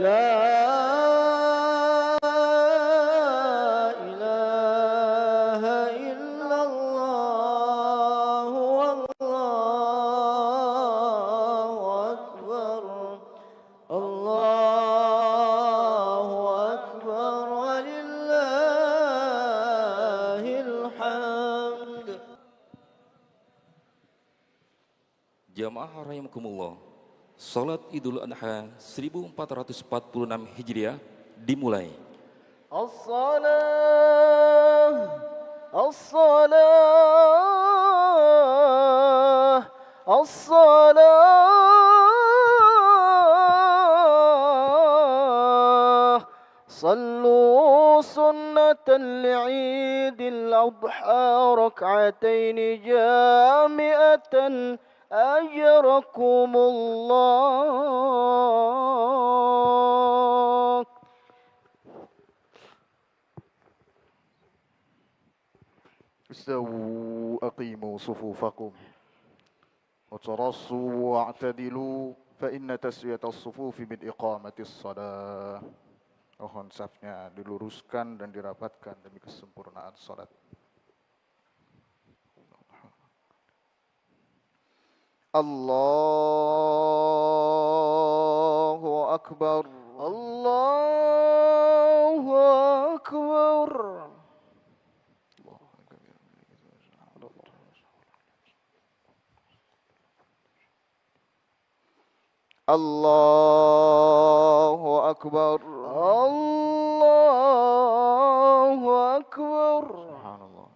لا إله إلا الله والله أكبر الله أكبر ولله الحمد. Jamaah rahimakumullah, Salat Idul Adha 1446 Hijriah dimulai. As-salah, as-salah, as-salah. Sallu sunnatan li'idil adha rak'ataini jami'atan ajrakumullah. استووا أقيموا صفوفكم وترصوا واعتدلوا فإن تسوية الصفوف من إقامة الصلاة. Mohon safnya diluruskan dan dirapatkan demi kesempurnaan salat. Allahu Akbar. Allahu Akbar. Allahu Akbar. Allahu Akbar. Subhanallah.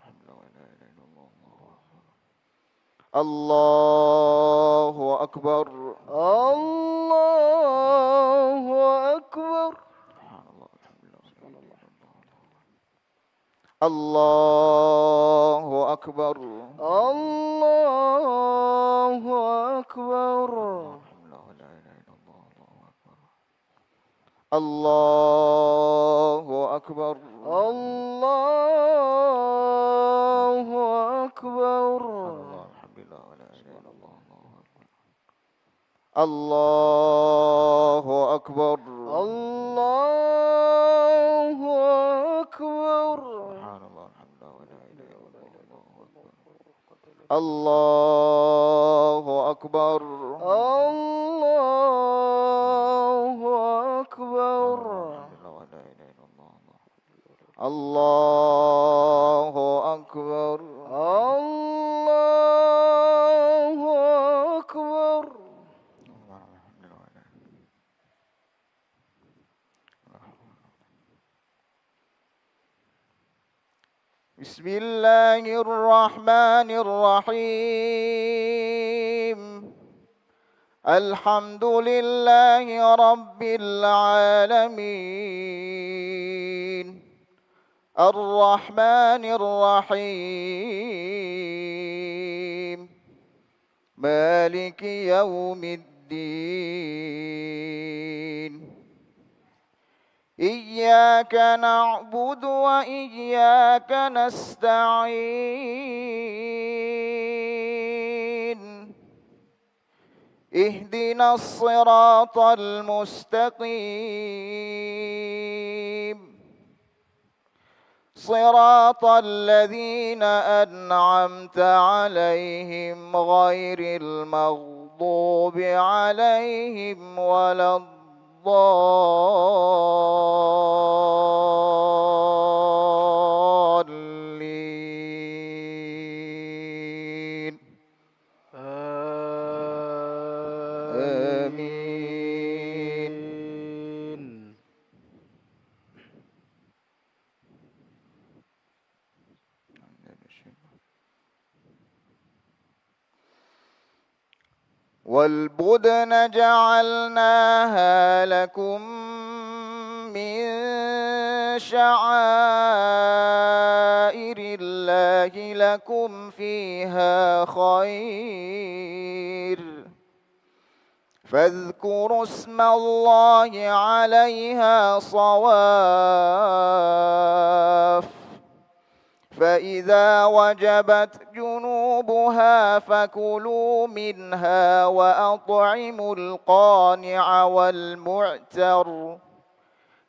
Allahu Akbar. Allahu Akbar. Allahu Akbar. Allahu Akbar. Allahu Akbar. Allahu Akbar. Allahu Akbar. Allahu Akbar. Allahu Akbar. Allahu Akbar. Allahu Akbar. Allahu Akbar. Bismillahirrahmanirrahim. Alhamdulillahi Rabbil Alamin. Ar-Rahmanir Rahim. Maliki Yawmiddin. Iyyaka na'budu wa iyyaka nasta'in. Ihdinas siratal mustaqim. Siratal ladzina an'amta 'alaihim ghairil maghdubi 'alaihim waladdallin. Amin. والبدن جعلناها لكم من شعائر الله لكم فيها خير فاذكروا اسم الله عليها صواف فإذا وجبت جنوبها جنوبها فكلوا منها وأطعموا القانع والمعتر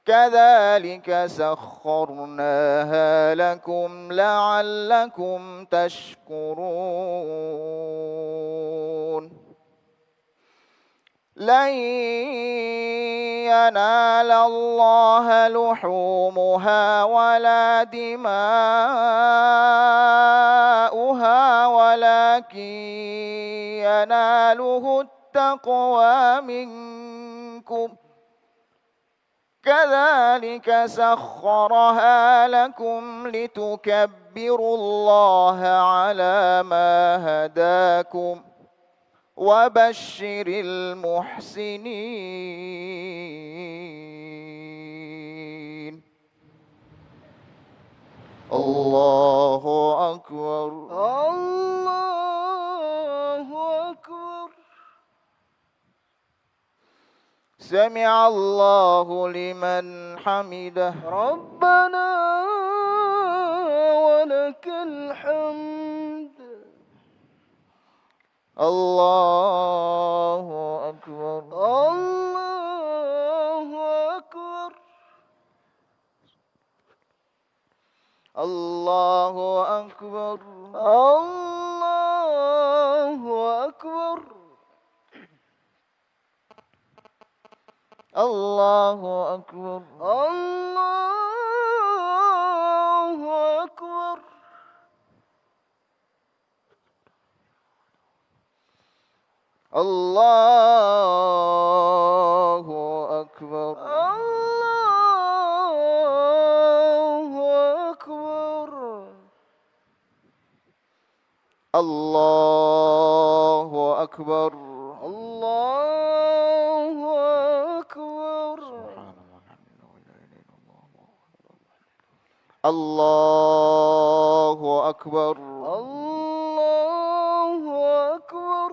كذلك سخرناها لكم لعلكم تشكرون لن ينال الله لحومها ولا دماؤها ولكن يناله التقوى منكم كذلك سخرها لكم لتكبروا الله على ما هداكم وبشر المحسنين الله أكبر الله أكبر. سمع الله لمن حمده ربنا ولك الحمد. الله أكبر الله أكبر. الله أكبر الله أكبر. الله أكبر الله أكبر. الله أكبر الله أكبر. الله أكبر الله أكبر. الله أكبر الله أكبر.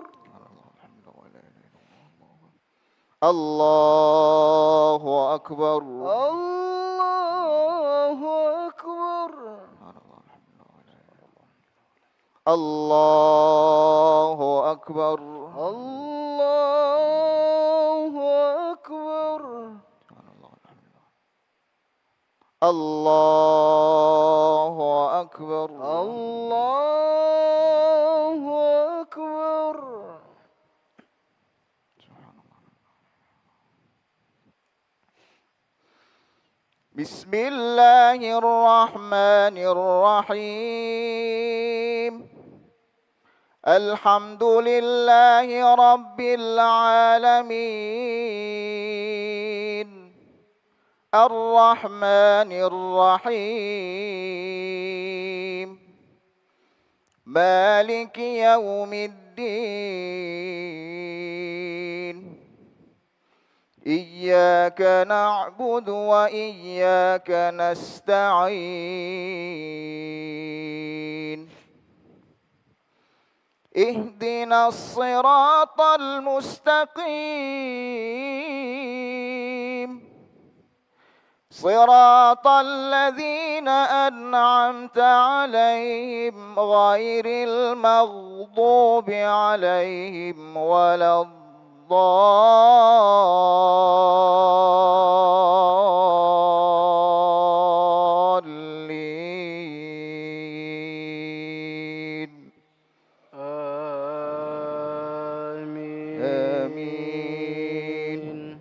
الله أكبر الله أكبر. الله أكبر الله أكبر. الله أكبر الله أكبر. بسم الله الرحمن الرحيم الحمد لله رب العالمين الرحمن الرحيم مالك يوم الدين إياك نعبد وإياك نستعين اهدنا الصراط المستقيم صراط الذين أنعمت عليهم غير المغضوب عليهم ولا الضالين آمين. آمين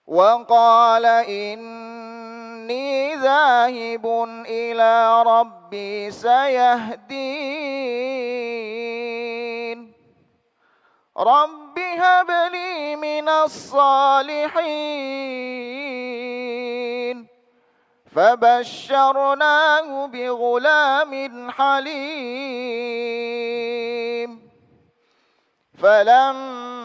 وقال إني ذاهب إلى ربي سيهدين رب هب لي من الصالحين فبشرناه بغلام حليم فلما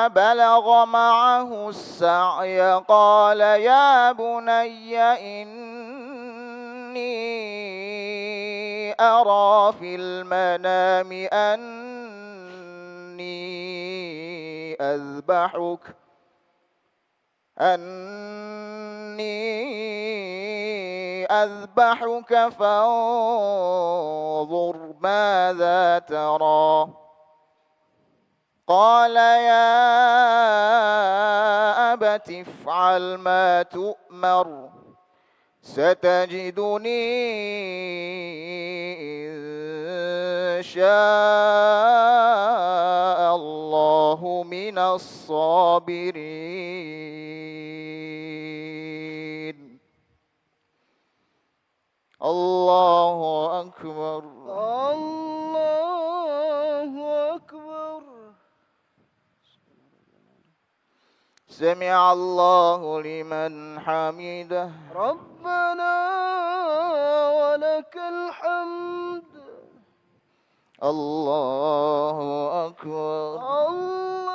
بلغ معه السعي قال يا بني إني أرى في المنام أني أذبحك فانظر ماذا ترى قال يا أبت افعل ما تؤمر ستجدني إن شاء الله من الصابرين الله أكبر الله أكبر. سمع الله لمن حمده ربنا ولك الحمد. الله أكبر الله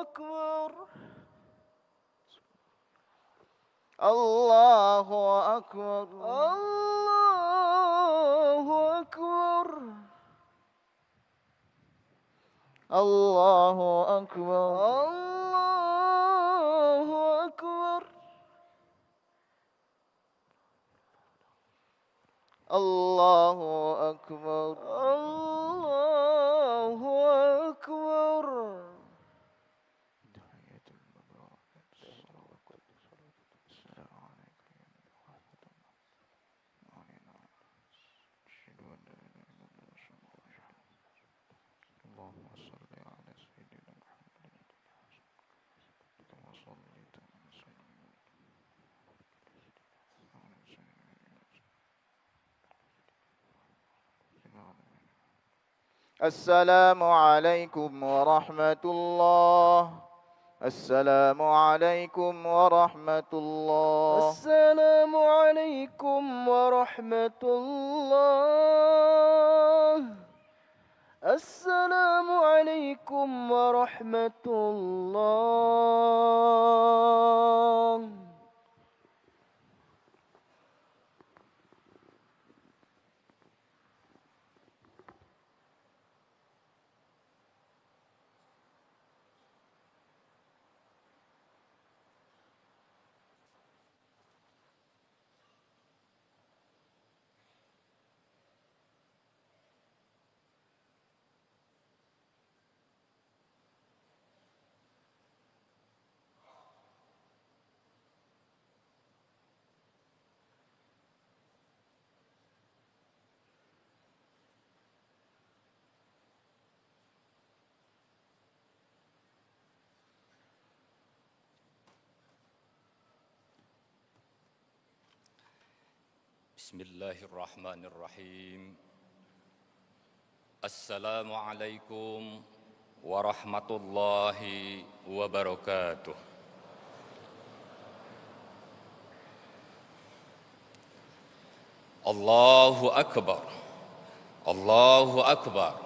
أكبر. الله أكبر الله أكبر. الله أكبر الله أكبر. الله أكبر الله أكبر. السلام عليكم ورحمة الله السلام عليكم ورحمة الله السلام عليكم ورحمة الله. السلام عليكم ورحمة الله. Bismillahirrahmanirrahim. Assalamualaikum warahmatullahi wabarakatuh. Allahu Akbar. Allahu Akbar.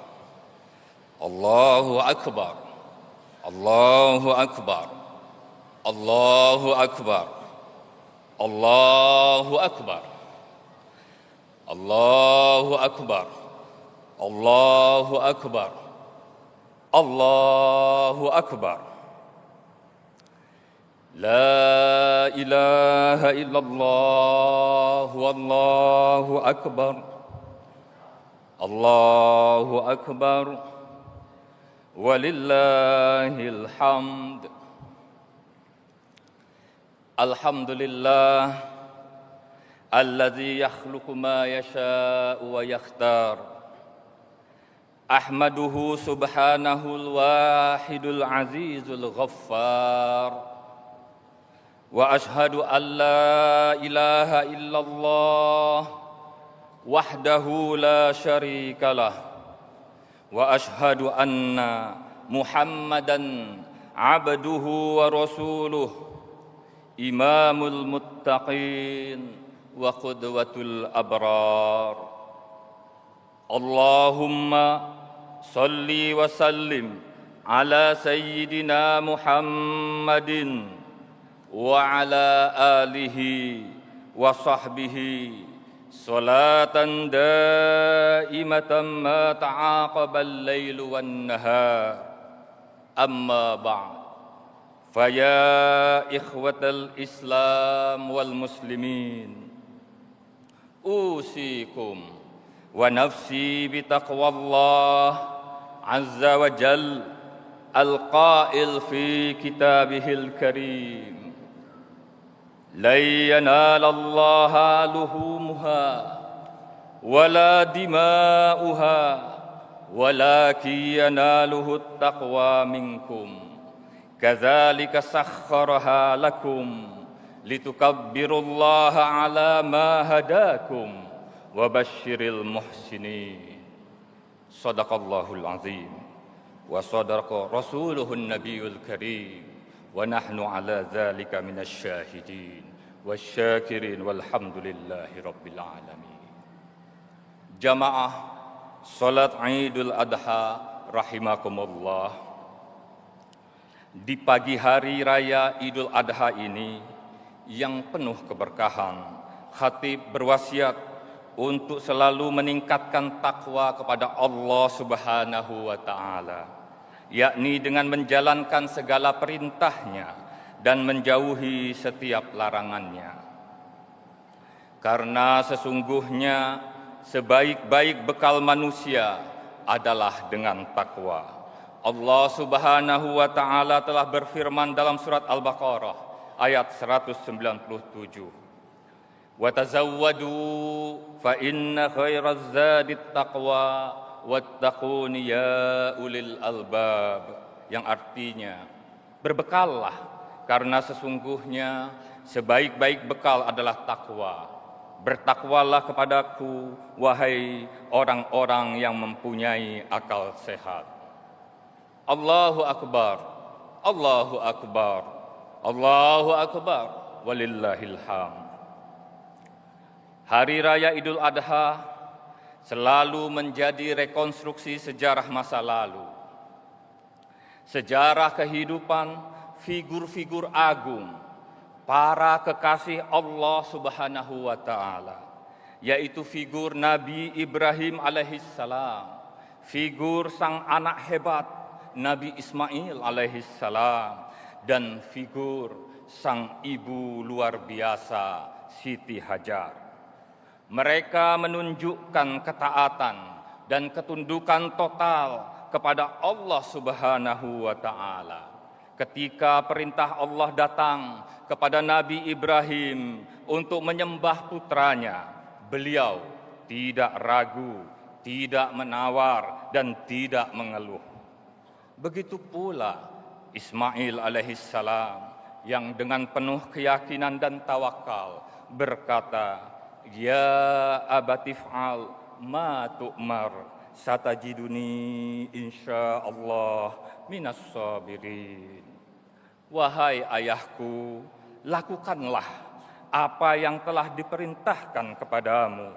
Allahu Akbar. Allahu Akbar. Allahu Akbar. Allahu Akbar. Allahu Akbar. Allahu Akbar. Allahu Akbar. La ilaha illallah wallahu akbar. Allahu Akbar. Walillahil hamd. Alhamdulillah alladzi yakhluqu ma yasha'u wa yakhtar. Ahmaduhu subhanahul wahidul azizul ghaffar. Wa ashhadu an la ilaha illallah wahdahu la syarikalah. Wa ashhadu anna Muhammadan abduhu wa rasuluh, imamul muttaqin wa qudwatul abrar. Allahumma salli wa sallim ala sayyidina Muhammadin wa ala alihi wa sahbihi salatan daimatan ma ta'aqaba al-lailu wan nahar أما بعد فيا إخوة الإسلام والمسلمين أوصيكم ونفسي بتقوى الله عز وجل القائل في كتابه الكريم لن ينال الله لحومها ولا دماؤها ولكن يناله التقوى منكم كذلك سخرها لكم لتكبروا الله على ما هداكم وبشر المحسنين صدق الله العظيم وصدق رسوله النبي الكريم ونحن على ذلك من الشاهدين والشاكرين والحمد لله رب العالمين. Jamaah salat Idul Adha rahimakumullah. Di pagi hari raya Idul Adha ini yang penuh keberkahan, khatib berwasiat untuk selalu meningkatkan takwa kepada Allah Subhanahu wa taala, yakni dengan menjalankan segala perintahnya dan menjauhi setiap larangannya. Karena sesungguhnya sebaik-baik bekal manusia adalah dengan takwa. Allah Subhanahu wa taala telah berfirman dalam surat Al-Baqarah ayat 197. Wa tazawwadu fa inna khairaz zadit taqwa wattaquni ya ulil albab, yang artinya berbekallah karena sesungguhnya sebaik-baik bekal adalah takwa. Bertakwalah kepadaku wahai orang-orang yang mempunyai akal sehat. Allahu akbar, Allahu akbar, Allahu akbar, walillahil hamd. Hari Raya Idul Adha selalu menjadi rekonstruksi sejarah masa lalu. Sejarah kehidupan figur-figur agung, para kekasih Allah Subhanahu wa taala, yaitu figur Nabi Ibrahim alaihissalam, figur sang anak hebat Nabi Ismail alaihissalam, dan figur sang ibu luar biasa Siti Hajar. Mereka menunjukkan ketaatan dan ketundukan total kepada Allah Subhanahu wa taala. Ketika perintah Allah datang kepada Nabi Ibrahim untuk menyembah putranya, beliau tidak ragu, tidak menawar, dan tidak mengeluh. Begitu pula Ismail alaihissalam yang dengan penuh keyakinan dan tawakal berkata, "Ya abatif'al ma tu'mar, satajiduni insyaallah minas sabirin." Wahai ayahku, lakukanlah apa yang telah diperintahkan kepadamu.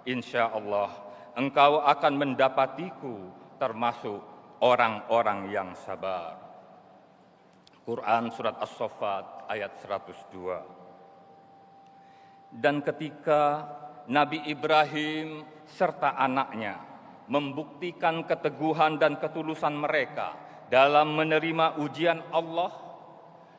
Insya Allah engkau akan mendapatiku termasuk orang-orang yang sabar. Quran Surat As-Saffat ayat 102. Dan ketika Nabi Ibrahim serta anaknya membuktikan keteguhan dan ketulusan mereka dalam menerima ujian Allah,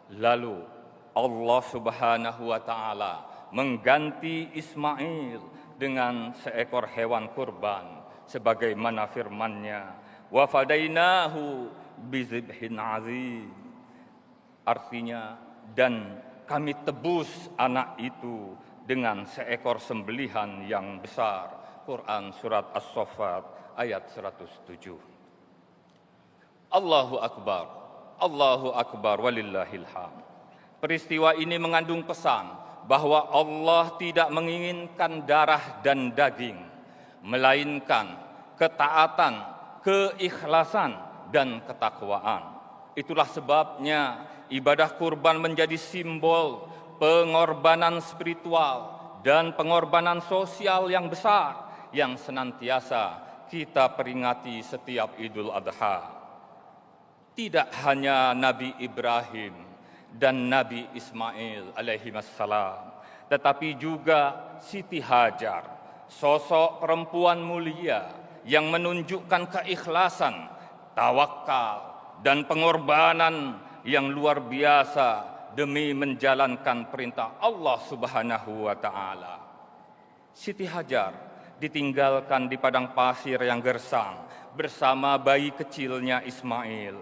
lalu Allah Subhanahu wa taala mengganti Ismail dengan seekor hewan kurban sebagaimana firman-Nya, "Wa fadainahu bizibhin azim." Artinya, dan kami tebus anak itu dengan seekor sembelihan yang besar. Quran Surat As-Saffat ayat 107. Allahu Akbar, Allahu Akbar, walillahil hamd. Peristiwa ini mengandung pesan bahwa Allah tidak menginginkan darah dan daging, melainkan ketaatan, keikhlasan, dan ketakwaan. Itulah sebabnya ibadah kurban menjadi simbol pengorbanan spiritual dan pengorbanan sosial yang besar yang senantiasa kita peringati setiap Idul Adha. Tidak hanya Nabi Ibrahim dan Nabi Ismail alaihissalam, tetapi juga Siti Hajar, sosok perempuan mulia yang menunjukkan keikhlasan, tawakal, dan pengorbanan yang luar biasa demi menjalankan perintah Allah Subhanahu wa taala. Siti Hajar ditinggalkan di padang pasir yang gersang bersama bayi kecilnya Ismail.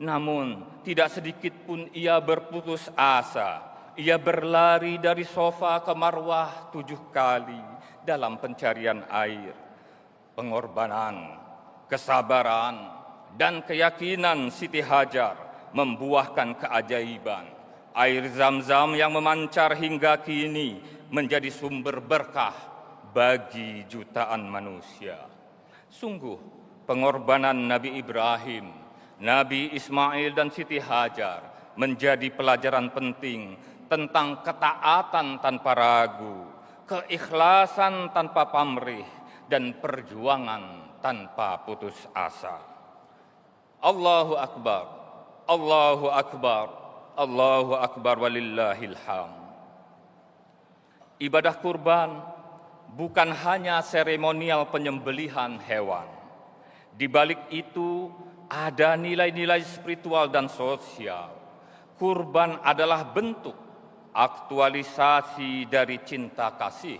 Namun tidak sedikit pun ia berputus asa. Ia berlari dari sofa ke marwah 7 kali dalam pencarian air. Pengorbanan, kesabaran, dan keyakinan Siti Hajar membuahkan keajaiban. Air Zam-Zam yang memancar hingga kini menjadi sumber berkah bagi jutaan manusia. Sungguh, pengorbanan Nabi Ibrahim, Nabi Ismail, dan Siti Hajar menjadi pelajaran penting tentang ketaatan tanpa ragu, keikhlasan tanpa pamrih, dan perjuangan tanpa putus asa. Allahu Akbar, Allahu Akbar, Allahu Akbar walillahil hamd. Ibadah kurban bukan hanya seremonial penyembelihan hewan. Di balik itu ada nilai-nilai spiritual dan sosial. Kurban adalah bentuk aktualisasi dari cinta kasih,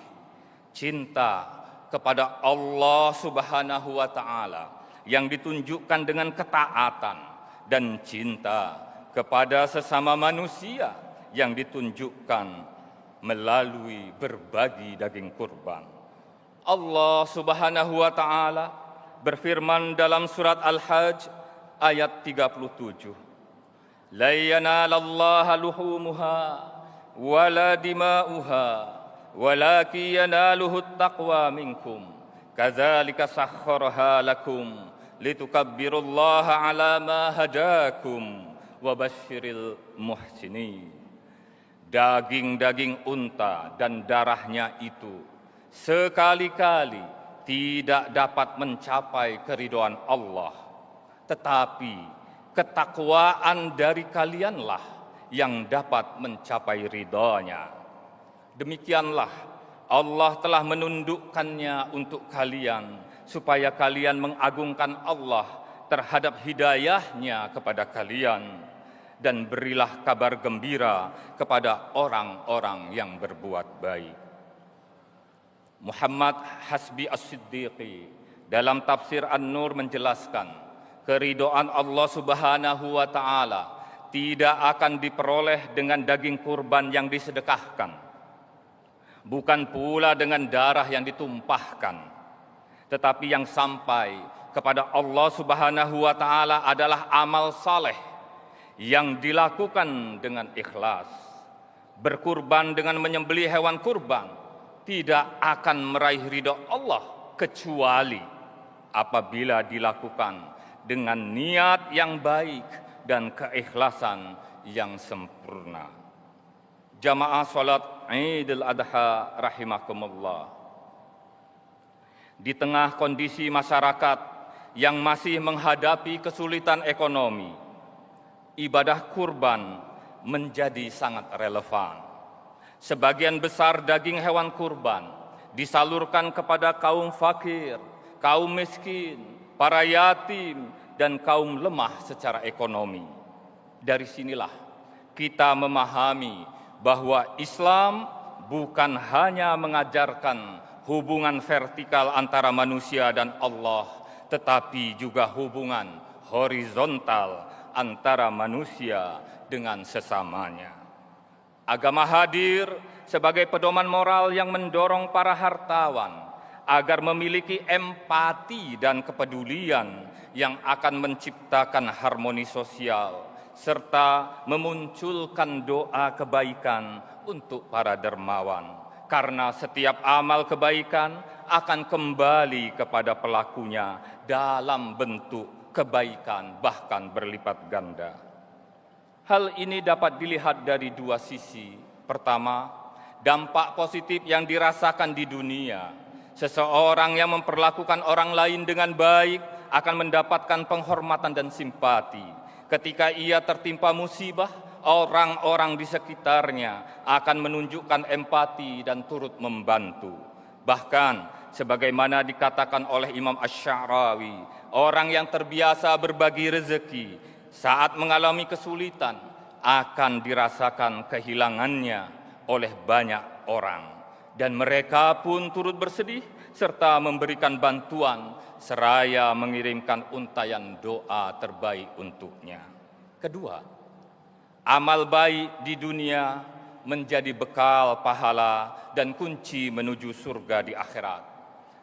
cinta kepada Allah Subhanahu wa taala yang ditunjukkan dengan ketaatan, dan cinta kepada sesama manusia yang ditunjukkan melalui berbagi daging kurban. Allah Subhanahu wa taala berfirman dalam surat Al-Hajj ayat 37. La yanalallaha luhumuha wala dima'uha walakin yanaluhu taqwa minkum kadzalika sakhkharaha lakum litukabbirullaha ala ma hadakum wa basyiril muhsinin. Daging-daging unta dan darahnya itu sekali-kali tidak dapat mencapai keridhaan Allah, tetapi ketakwaan dari kalianlah yang dapat mencapai ridha-Nya. Demikianlah Allah telah menundukkannya untuk kalian, supaya kalian mengagungkan Allah terhadap hidayah-Nya kepada kalian, dan berilah kabar gembira kepada orang-orang yang berbuat baik. Muhammad Hasbi As-Siddiqi dalam tafsir An-Nur menjelaskan, keridhaan Allah Subhanahu wa taala tidak akan diperoleh dengan daging kurban yang disedekahkan, bukan pula dengan darah yang ditumpahkan, tetapi yang sampai kepada Allah Subhanahu wa taala adalah amal saleh yang dilakukan dengan ikhlas. Berkurban dengan menyembelih hewan kurban tidak akan meraih ridha Allah kecuali apabila dilakukan dengan niat yang baik dan keikhlasan yang sempurna. Jamaah salat Idul Adha rahimakumullah. Di tengah kondisi masyarakat yang masih menghadapi kesulitan ekonomi, ibadah kurban menjadi sangat relevan. Sebagian besar daging hewan kurban disalurkan kepada kaum fakir, kaum miskin, para yatim, dan kaum lemah secara ekonomi. Dari sinilah kita memahami bahwa Islam bukan hanya mengajarkan hubungan vertikal antara manusia dan Allah, tetapi juga hubungan horizontal antara manusia dengan sesamanya. Agama hadir sebagai pedoman moral yang mendorong para hartawan agar memiliki empati dan kepedulian yang akan menciptakan harmoni sosial, serta memunculkan doa kebaikan untuk para dermawan. Karena setiap amal kebaikan akan kembali kepada pelakunya dalam bentuk kebaikan, bahkan berlipat ganda. Hal ini dapat dilihat dari dua sisi. Pertama, dampak positif yang dirasakan di dunia. Seseorang yang memperlakukan orang lain dengan baik akan mendapatkan penghormatan dan simpati. Ketika ia tertimpa musibah, orang-orang di sekitarnya akan menunjukkan empati dan turut membantu. Bahkan, sebagaimana dikatakan oleh Imam Asy-Sya'rawi, orang yang terbiasa berbagi rezeki saat mengalami kesulitan akan dirasakan kehilangannya oleh banyak orang. Dan mereka pun turut bersedih serta memberikan bantuan seraya mengirimkan untayan doa terbaik untuknya. Kedua, amal baik di dunia menjadi bekal pahala dan kunci menuju surga di akhirat.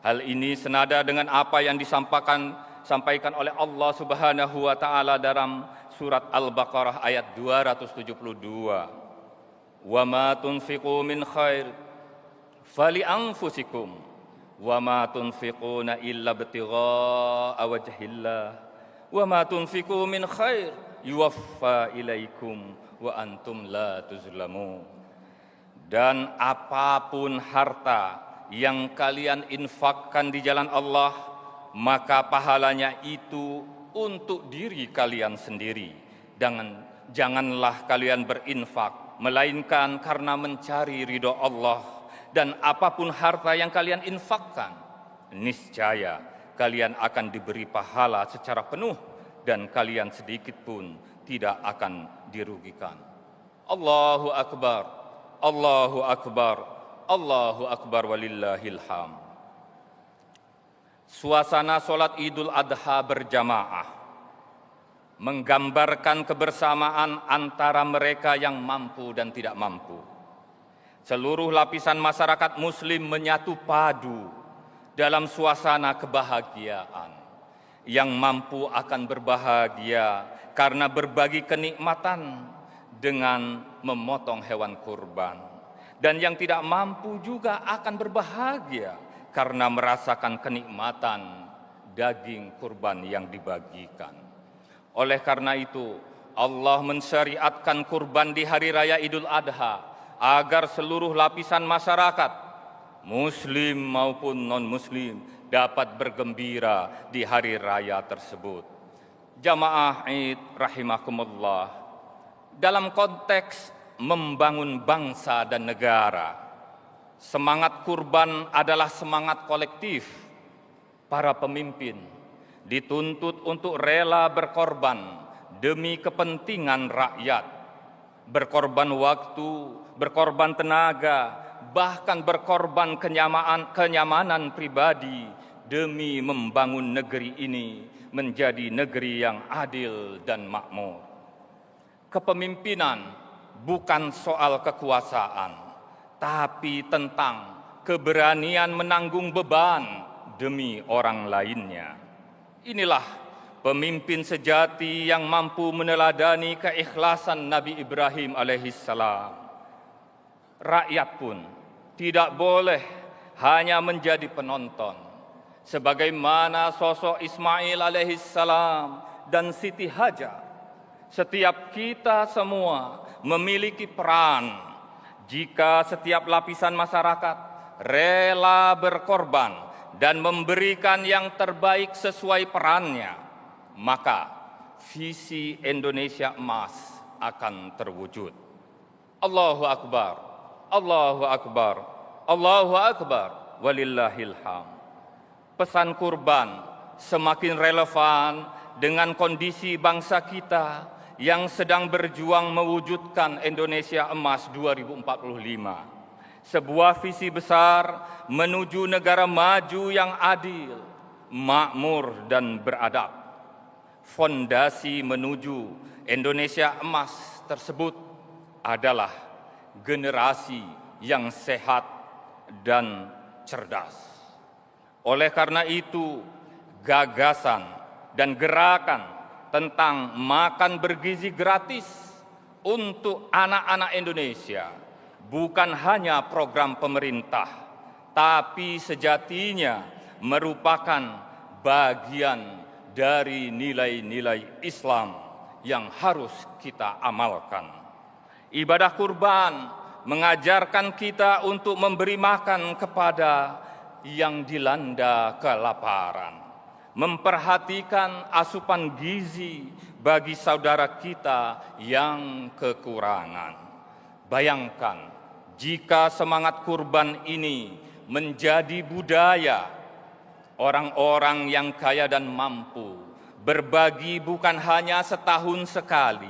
Hal ini senada dengan apa yang disampaikan oleh Allah Subhanahu wa taala dalam surat Al-Baqarah ayat 272. Wa ma tunfiqu min khair fali anfusikum wa ma tunfiquna illa ibtigha'a wajhillah wa ma tunfiqu min khair yuwaffa ilaikum wa antum la tuzlamun. Dan apapun harta yang kalian infakkan di jalan Allah, maka pahalanya itu untuk diri kalian sendiri. Janganlah kalian berinfak melainkan karena mencari ridho Allah. Dan apapun harta yang kalian infakkan, niscaya kalian akan diberi pahala secara penuh dan kalian sedikit pun tidak akan dirugikan. Allahu Akbar, Allahu Akbar, Allahu Akbar walillahil hamd. Suasana sholat Idul Adha berjamaah menggambarkan kebersamaan antara mereka yang mampu dan tidak mampu. Seluruh lapisan masyarakat Muslim menyatu padu dalam suasana kebahagiaan. Yang mampu akan berbahagia karena berbagi kenikmatan dengan memotong hewan kurban. Dan yang tidak mampu juga akan berbahagia karena merasakan kenikmatan daging kurban yang dibagikan. Oleh karena itu, Allah mensyariatkan kurban di hari raya Idul Adha agar seluruh lapisan masyarakat, Muslim maupun non-Muslim, dapat bergembira di hari raya tersebut. Jamaah Id rahimakumullah, dalam konteks membangun bangsa dan negara, semangat kurban adalah semangat kolektif. Para pemimpin dituntut untuk rela berkorban demi kepentingan rakyat, berkorban waktu, berkorban tenaga, bahkan berkorban kenyamanan pribadi demi membangun negeri ini menjadi negeri yang adil dan makmur. Kepemimpinan bukan soal kekuasaan, tapi tentang keberanian menanggung beban demi orang lainnya. Inilah pemimpin sejati yang mampu meneladani keikhlasan Nabi Ibrahim alaihissalam. Rakyat pun tidak boleh hanya menjadi penonton, sebagaimana sosok Ismail alaihissalam dan Siti Hajar. Setiap kita semua memiliki peran. Jika setiap lapisan masyarakat rela berkorban dan memberikan yang terbaik sesuai perannya, maka visi Indonesia emas akan terwujud. Allahu Akbar, Allahu Akbar, Allahu Akbar, walillahil hamd. Pesan kurban semakin relevan dengan kondisi bangsa kita yang sedang berjuang mewujudkan Indonesia Emas 2045. Sebuah visi besar menuju negara maju yang adil, makmur dan beradab. Fondasi menuju Indonesia Emas tersebut adalah generasi yang sehat dan cerdas. Oleh karena itu, gagasan dan gerakan tentang makan bergizi gratis untuk anak-anak Indonesia bukan hanya program pemerintah, tapi sejatinya merupakan bagian dari nilai-nilai Islam yang harus kita amalkan. Ibadah kurban mengajarkan kita untuk memberi makan kepada yang dilanda kelaparan, memperhatikan asupan gizi bagi saudara kita yang kekurangan. Bayangkan jika semangat kurban ini menjadi budaya, orang-orang yang kaya dan mampu berbagi bukan hanya setahun sekali,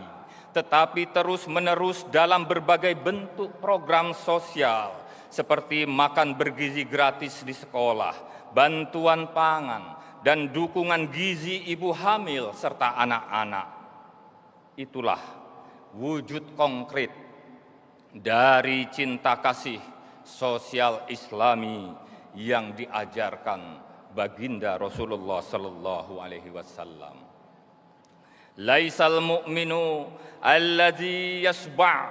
tetapi terus-menerus dalam berbagai bentuk program sosial seperti makan bergizi gratis di sekolah, bantuan pangan, dan dukungan gizi ibu hamil serta anak-anak. Itulah wujud konkret dari cinta kasih sosial Islami yang diajarkan baginda Rasulullah sallallahu alaihi wasallam. Laisal mu'minu allazi yasba'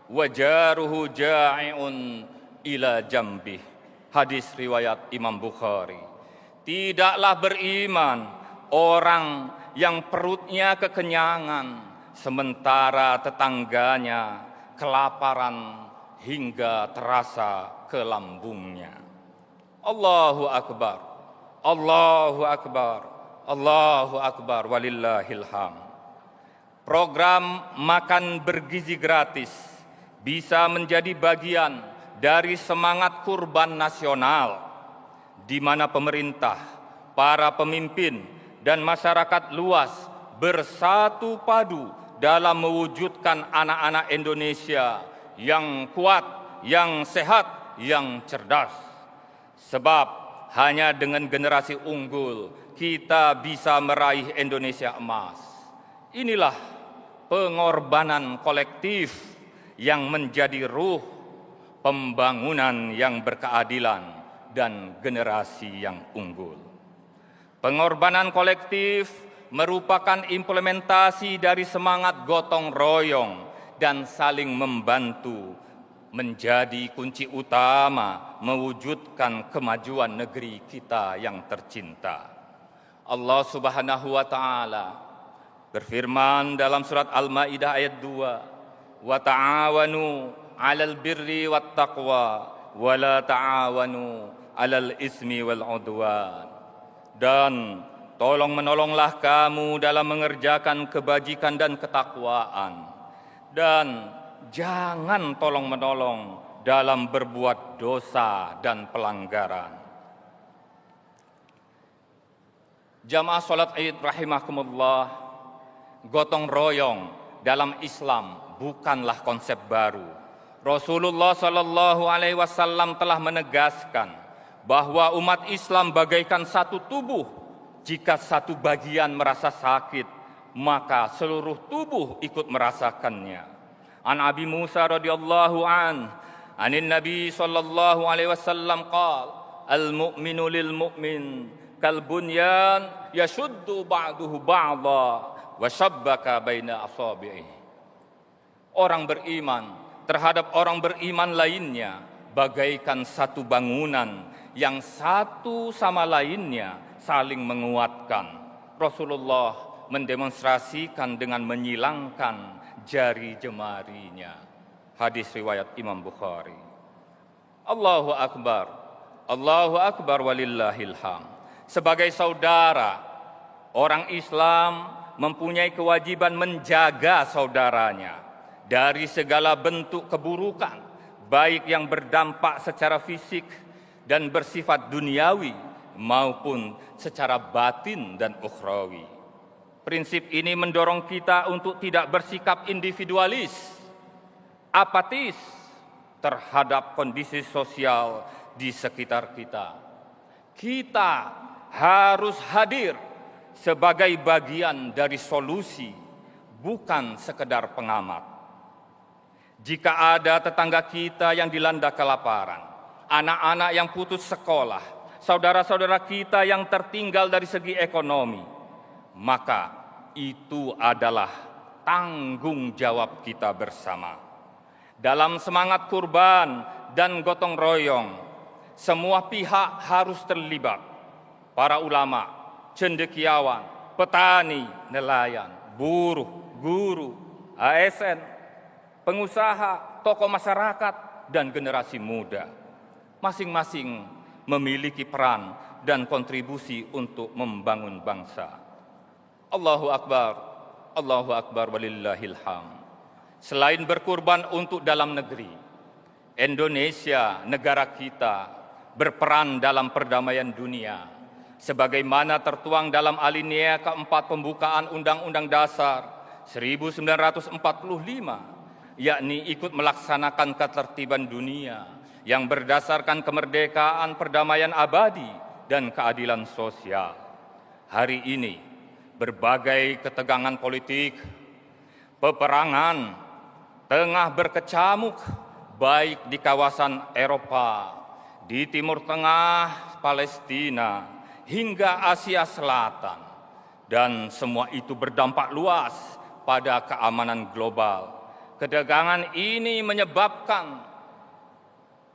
wa jaruhu ja'iun ila jambih. Hadis riwayat Imam Bukhari. Tidaklah beriman orang yang perutnya kekenyangan sementara tetangganya kelaparan hingga terasa ke lambungnya. Allahu akbar. Allahu akbar. Allahu akbar walillahil hamd. Program makan bergizi gratis bisa menjadi bagian dari semangat kurban nasional di mana pemerintah, para pemimpin dan masyarakat luas bersatu padu dalam mewujudkan anak-anak Indonesia yang kuat, yang sehat, yang cerdas. Sebab hanya dengan generasi unggul kita bisa meraih Indonesia emas. Inilah pengorbanan kolektif yang menjadi ruh pembangunan yang berkeadilan dan generasi yang unggul. Pengorbanan kolektif merupakan implementasi dari semangat gotong royong dan saling membantu menjadi kunci utama mewujudkan kemajuan negeri kita yang tercinta. Allah Subhanahu wa taala berfirman dalam surat Al-Maidah ayat 2, "Wa ta'awanu 'alal birri wat taqwa wa la ta'awanu 'alal ismi wal 'udwan." Dan tolong menolonglah kamu dalam mengerjakan kebajikan dan ketakwaan, dan jangan tolong-menolong dalam berbuat dosa dan pelanggaran. Jamaah salat Id rahimakumullah, gotong royong dalam Islam bukanlah konsep baru. Rasulullah sallallahu alaihi wasallam telah menegaskan bahwa umat Islam bagaikan satu tubuh. Jika satu bagian merasa sakit, maka seluruh tubuh ikut merasakannya. An Abi Musa radhiyallahu anin Nabi sallallahu alaihi wasallam qala al-mu'minu lil mu'min kal bunyan yashuddu ba'duhu ba'dha wa shabbaka baina asabi'i. Orang beriman terhadap orang beriman lainnya bagaikan satu bangunan yang satu sama lainnya saling menguatkan. Rasulullah mendemonstrasikan dengan menyilangkan jari jemarinya. Hadis riwayat Imam Bukhari. Allahu akbar. Allahu akbar walillahil hamd. Sebagai saudara, orang Islam mempunyai kewajiban menjaga saudaranya dari segala bentuk keburukan, baik yang berdampak secara fisik dan bersifat duniawi maupun secara batin dan ukhrawi. Prinsip ini mendorong kita untuk tidak bersikap individualis, apatis terhadap kondisi sosial di sekitar kita. Kita harus hadir sebagai bagian dari solusi, bukan sekedar pengamat. Jika ada tetangga kita yang dilanda kelaparan, anak-anak yang putus sekolah, saudara-saudara kita yang tertinggal dari segi ekonomi, maka itu adalah tanggung jawab kita bersama. Dalam semangat kurban dan gotong royong, semua pihak harus terlibat. Para ulama, cendekiawan, petani, nelayan, buruh, guru, ASN, pengusaha, tokoh masyarakat, dan generasi muda. Masing-masing memiliki peran dan kontribusi untuk membangun bangsa. Allahu Akbar walillahil hamd. Selain berkurban untuk dalam negeri, Indonesia, negara kita, berperan dalam perdamaian dunia sebagaimana tertuang dalam alinea keempat pembukaan Undang-Undang Dasar 1945, yakni ikut melaksanakan ketertiban dunia yang berdasarkan kemerdekaan, perdamaian abadi, dan keadilan sosial. Hari ini, berbagai ketegangan politik, peperangan tengah berkecamuk baik di kawasan Eropa, di Timur Tengah, Palestina, hingga Asia Selatan. Dan semua itu berdampak luas pada keamanan global. Ketegangan ini menyebabkan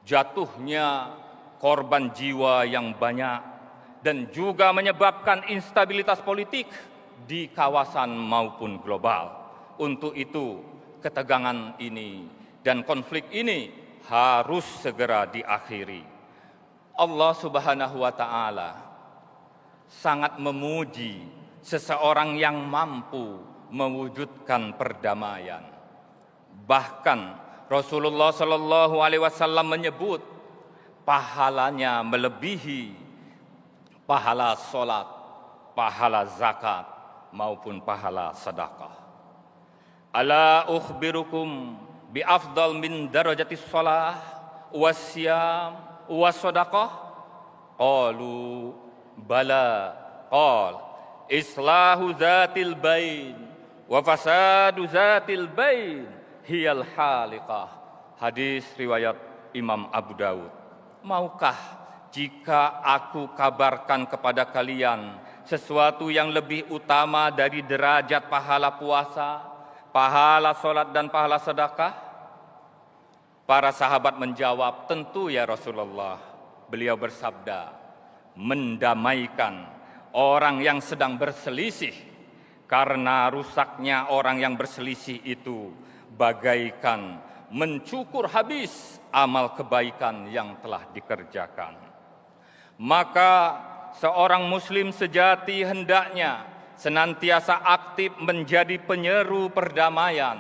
jatuhnya korban jiwa yang banyak dan juga menyebabkan instabilitas politik di kawasan maupun global. Untuk itu, ketegangan ini dan konflik ini harus segera diakhiri. Allah Subhanahu wa Ta'ala sangat memuji seseorang yang mampu mewujudkan perdamaian. Bahkan Rasulullah Shallallahu Alaihi Wasallam menyebut pahalanya melebihi pahala sholat, pahala zakat, maupun pahala sedekah. Ala ukhbirukum bi afdal min darajatis shalah wasyam wasadaqah? Qalu bala. Qal islahu zatil bain wa fasadu zatil bain hiyal haliqah. Hadis riwayat Imam Abu Dawud. Maukah jika aku kabarkan kepada kalian sesuatu yang lebih utama dari derajat pahala puasa, pahala sholat, dan pahala sedekah? Para sahabat menjawab, tentu ya Rasulullah. Beliau bersabda, mendamaikan orang yang sedang berselisih, karena rusaknya orang yang berselisih itu bagaikan mencukur habis amal kebaikan yang telah dikerjakan. Maka seorang muslim sejati hendaknya senantiasa aktif menjadi penyeru perdamaian,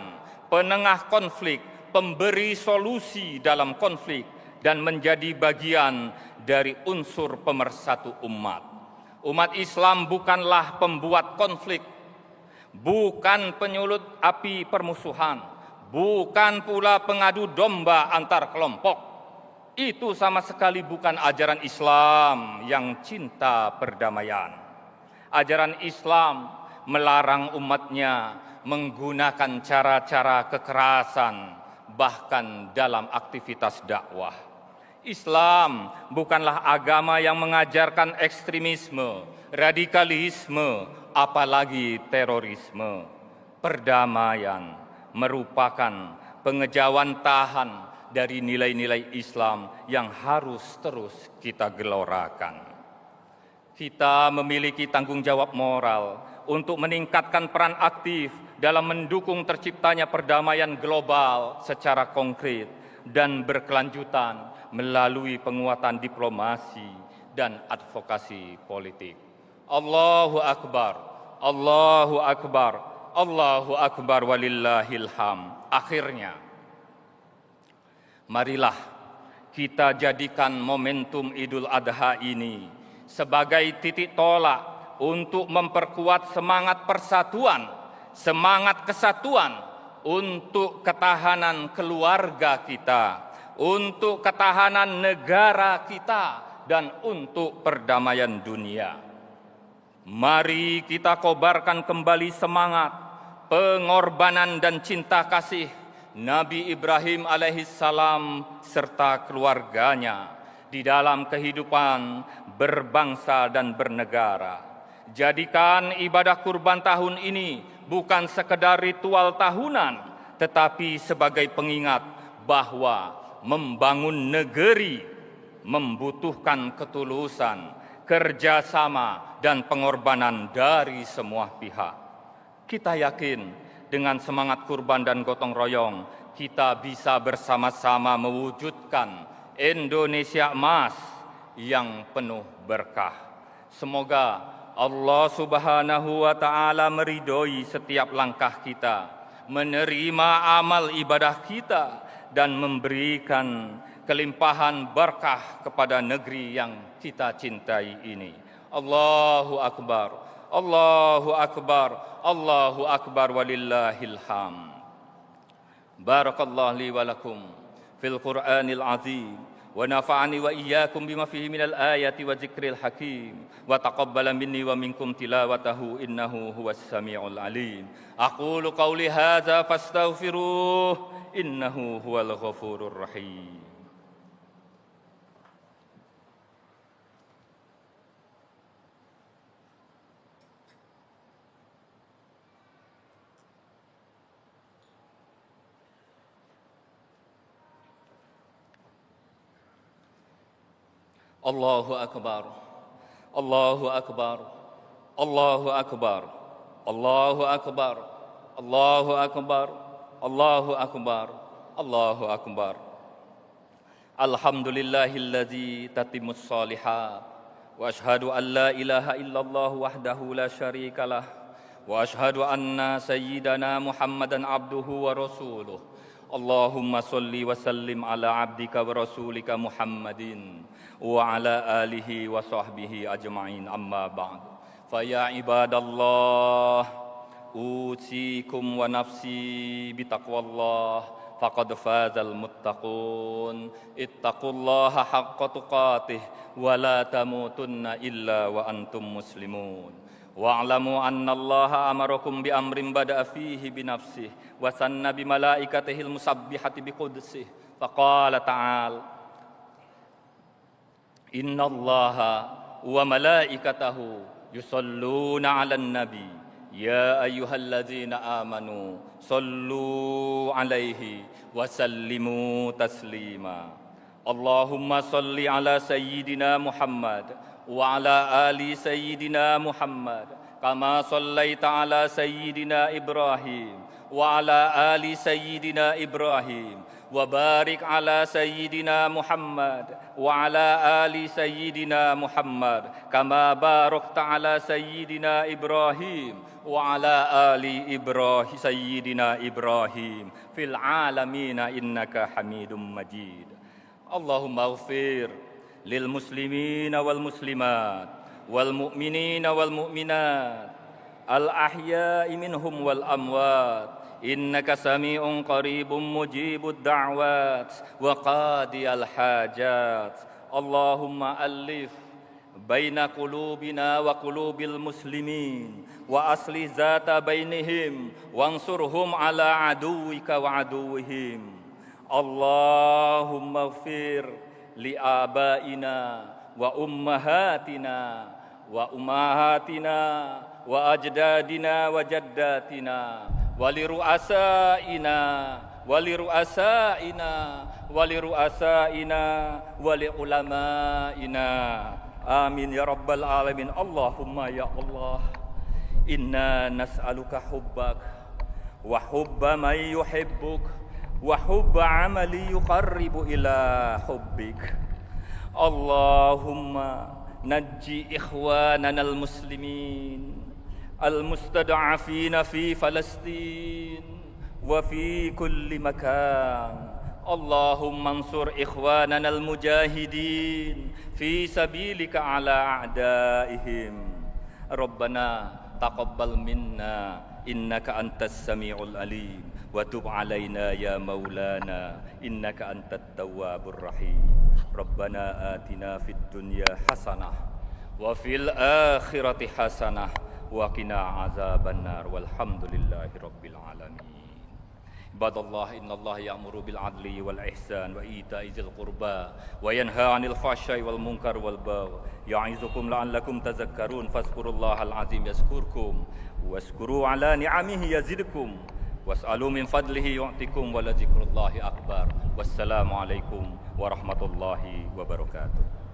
penengah konflik, pemberi solusi dalam konflik, dan menjadi bagian dari unsur pemersatu umat. Umat Islam bukanlah pembuat konflik, bukan penyulut api permusuhan, bukan pula pengadu domba antar kelompok. Itu sama sekali bukan ajaran Islam yang cinta perdamaian. Ajaran Islam melarang umatnya menggunakan cara-cara kekerasan, bahkan dalam aktivitas dakwah. Islam bukanlah agama yang mengajarkan ekstremisme, radikalisme, apalagi terorisme. Perdamaian merupakan pengejauhan tahan dari nilai-nilai Islam yang harus terus kita gelorakan. Kita memiliki tanggung jawab moral untuk meningkatkan peran aktif dalam mendukung terciptanya perdamaian global secara konkret dan berkelanjutan melalui penguatan diplomasi dan advokasi politik. Allahu Akbar, Allahu Akbar, Allahu Akbar walillahil hamd. Akhirnya, marilah kita jadikan momentum Idul Adha ini sebagai titik tolak untuk memperkuat semangat persatuan, semangat kesatuan untuk ketahanan keluarga kita, untuk ketahanan negara kita, dan untuk perdamaian dunia. Mari kita kobarkan kembali semangat, pengorbanan dan cinta kasih Nabi Ibrahim alaihissalam serta keluarganya di dalam kehidupan berbangsa dan bernegara. Jadikan ibadah kurban tahun ini bukan sekedar ritual tahunan, tetapi sebagai pengingat bahwa membangun negeri membutuhkan ketulusan, kerjasama, dan pengorbanan dari semua pihak. Kita yakin dengan semangat kurban dan gotong royong, kita bisa bersama-sama mewujudkan Indonesia emas yang penuh berkah. Semoga Allah Subhanahu wa Ta'ala meridhoi setiap langkah kita, menerima amal ibadah kita, dan memberikan kelimpahan berkah kepada negeri yang kita cintai ini. Allahu akbar, Allahu akbar, Allahu akbar walillahil hamd. Barakallahu li wa lakum fil Qur'anil azim wa nafa'ani wa iyyakum bima fihi minal ayati wa dzikril hakim wa taqabbala minni wa minkum tilawatahu innahu huwas samiul alim. Aqulu qawli hadza fastaghfiruh innahu huwal ghafurur rahim. Allahu akbar, Allahu akbar, Allahu akbar, Allahu akbar, Allahu akbar, Allahu akbar, Allahu akbar. Alhamdulillahilladzi tatimmus shalihat wa ashhadu an la ilaha illallah wahdahu la syarikalah wa ashhadu anna sayyidana Muhammadan abduhu wa rasuluh. Allahumma salli wa sallim ala abdika wa rasulika Muhammadin wa ala alihi wa sahbihi ajma'in, amma ba'd. Faya ibadallah, usikum wa nafsi bitaqwallah, faqad fazal muttaqun. Ittaqullaha haqqa tuqatih wa la tamutunna illa wa antum muslimun. Wa'lamu anna Allaha amarakum bi amrin bada'a fihi bi nafsihi wa sanna bi malaikatihil musabbihati bi qudsihi. Faqala ta'ala: Inna Allaha wa malaikatahu yusalluna 'alan nabi ya ayyuhalladzina amanu sallu 'alaihi wa sallimu taslima. Allahumma salli ala sayyidina Muhammad wa ala ali sayyidina Muhammad kama sallaita ala sayyidina Ibrahim wa ala ali sayyidina Ibrahim wa barik ala sayyidina Muhammad wa ala ali sayyidina Muhammad kama barakta ala sayyidina Ibrahim wa ala ali Ibrahim sayyidina Ibrahim fil alamin innaka Hamidum Majid. Allahumma ighfir lil muslimina wal muslimat wal mu'minina wal mu'minat al ahya'i minhum wal amwat innaka sami'un qaribun mujibud da'wat wa qadiyal hajat. Allahumma alif baina qulubina wa qulubil muslimin wa aslih zata bainihim wansurhum ala aduwika wa aduwihim. Allahumma ighfir li abaina wa ummahatina wa ummahatina wa ajdadina wa jaddatina wa li ru'asaina wa li ru'asaina wa li ru'asaina wa li ulamaina. Amin ya rabbal alamin. Allahumma ya Allah, inna nas'aluka hubbak wa hubba man yuhibbuk wa hubba amali yuqarribu ila hubbik. Allahumma najji ikhwanana al-muslimin al-mustad'afina fi Palestin wa fi kulli makan. Allahumma ansur ikhwanana al-mujahidin fi sabilika ala a'daihim. Rabbana taqabbal minna innaka antas sami'ul alim wa tub alaina ya maulana innaka antat tawwabur rahim. Rabbana atina fid dunya hasanah wa fil akhirati hasanah wa qina azabannar walhamdulillahi rabbil alamin. Ibadallah, innallaha ya'muru bil adli wal ihsan wa ita'i dzil qurba wa yanha 'anil fahsya'i wal munkar wal baghi ya'izukum la'allakum tadhakkarun. Fazkurullahal azim yazkurkum washkuru 'ala ni'amihi yazidkum was'alu min fadlihi yu'tikum wa la dzikrullahi akbar. Wassalamu alaikum warahmatullahi wabarakatuh.